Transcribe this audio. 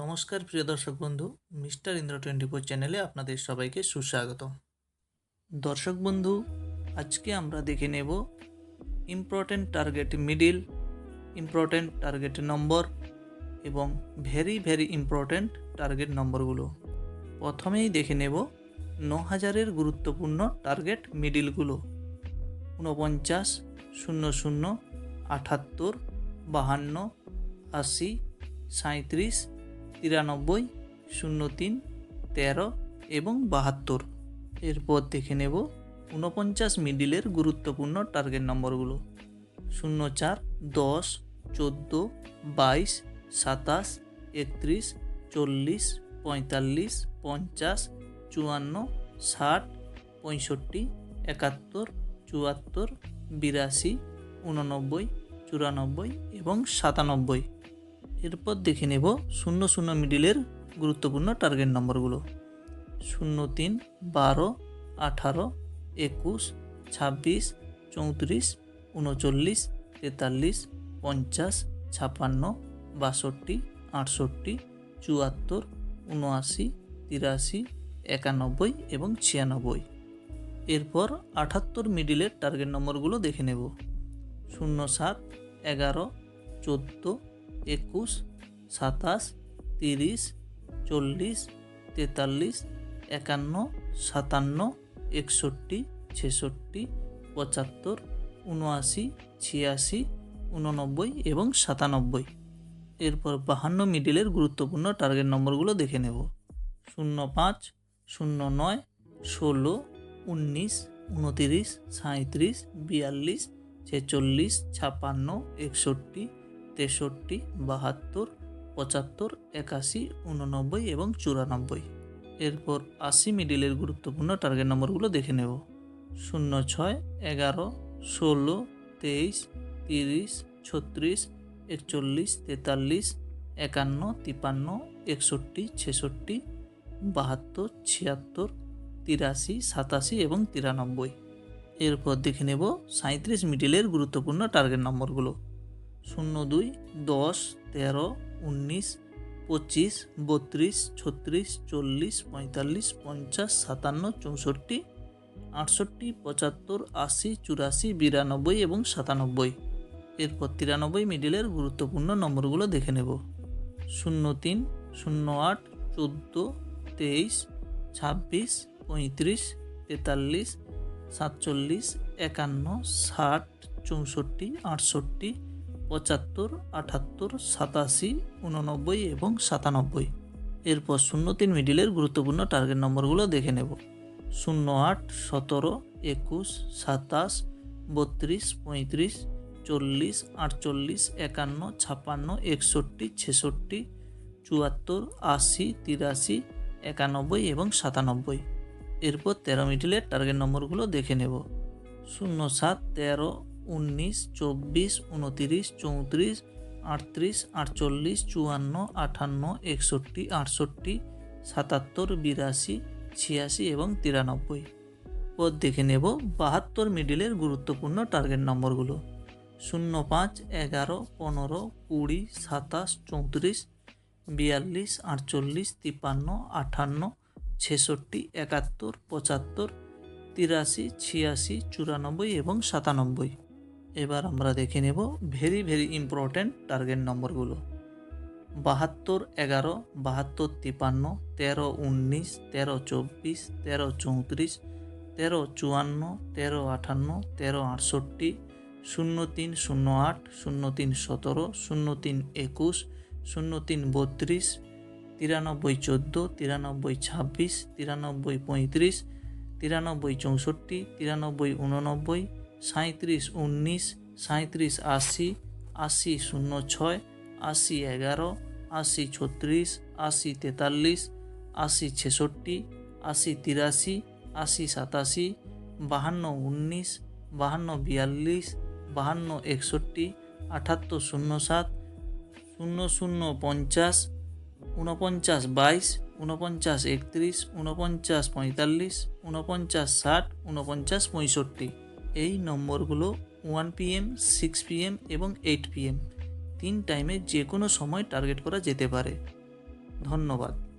নমস্কার প্রিয় দর্শক বন্ধু, মিস্টার ইন্দ্র 24 চ্যানেলে আপনাদের সবাইকে সুস্বাগত। দর্শক বন্ধু, আজকে আমরা দেখে নেব important target middle, important target number এবং ভেরি ইম্পর্টেন্ট টার্গেট নম্বরগুলো। প্রথমেই দেখে নেব 9000-এর গুরুত্বপূর্ণ টার্গেট মিডিলগুলো। 49, 00, 78, 52, 80, 37, 93, 03, 13 এবং 72। এরপর দেখে নেব 49 মিডিলের গুরুত্বপূর্ণ টার্গেট নম্বরগুলো। 04, 10, 14, 22, 27, 31, 40, 45, 50, 54, 60, 65, 71, 74, 82, 89, 94 এবং 97। এরপর দেখে নেব 00 মিডিলের গুরুত্বপূর্ণ টার্গেট নম্বরগুলো। 03, 12, 18, 21, 26, 34, 39, 43, 50, 56, 62, 68, 74, 79, 83, 91 এবং 96। এরপর 78 মিডিলের টার্গেট নম্বরগুলো দেখে নেব। 07, 11, 14, 21, 27, 30, 40, 43, 51, 57, 61, 66, 75, 79, 86, 89 এবং 97। এরপর 52 মিডিলের গুরুত্বপূর্ণ টার্গেট নম্বরগুলো দেখে নেব। 05, 09, 16, 19, 29, 37, 42, 46, 56, 61, 63, 72, 75, 81, 89 এবং 94। এরপর 80 মিডিলের গুরুত্বপূর্ণ টার্গেট নম্বরগুলো দেখে নেব। 06, 11, 16, 23, 30, 36, 41, 43, 51, 53, 61, 66, 72, 76, 83, 87 এবং 93। এরপর দেখে নেব 37 মিডিলের গুরুত্বপূর্ণ টার্গেট নম্বরগুলো। 02, 10, 13, 19, 25, 32, 36, 40, 45, 50, 57, 64, 68, 75, 80, 84, 92 এবং 97। এরপর 93 মিডিলের গুরুত্বপূর্ণ নম্বরগুলো দেখে নেব। 03, 08, 14, 23, 26, 35, 43, 47, 51, 60, 64, 68, 75, 78, 87, 89 এবং 97। এরপর 03 মিডিলের গুরুত্বপূর্ণ টার্গেট নম্বরগুলো দেখে নেব। 08, 17, 21, 27, 32, 35, 40, 48, 51, 56, 61, 66, 74, 80, 83, 91 এবং 97। এরপর 13 মিডিলের টার্গেট নম্বরগুলো দেখে নেব। 07, 13, 19, 24, 29, 34, 38, 48, 54, 58, 61, 68, 77, 82, 86 এবং 93। পর দেখে নেব 72 মিডিলের গুরুত্বপূর্ণ টার্গেট নম্বরগুলো। 05, 11, 15, 20, 27, 34, 42, 48, 53, 58, 66, 71, 75, 83, 86, 94 এবং 97। এবার আমরা দেখে নেব ভেরি ইম্পর্ট্যান্ট টার্গেট নম্বরগুলো। 72, 11, 72, 53, 13, 19, 13, 24, 13, 34, 13, 54, 13, 58, 13, 68, 03, 08, 03, 17, 03, 21, 03, 32, 93, 14, 93, 26, 93, 35, 93, 64, 93, 89, 37, 19, 37, 80, 80, 06, 80, 11, 80, 36, 80, 43, 80, 66, 80, 83, 80, 87, 52, 19, 52, 42, 52, 61, 78, 07, 00, 50, 49, 22, 49, 31, 49, 45, 49, 60, 49, 65। এই নম্বরগুলো 1 PM, 6 PM এবং 8 PM 3 টাইমে যে কোনো সময় টার্গেট করা যেতে পারে। ধন্যবাদ।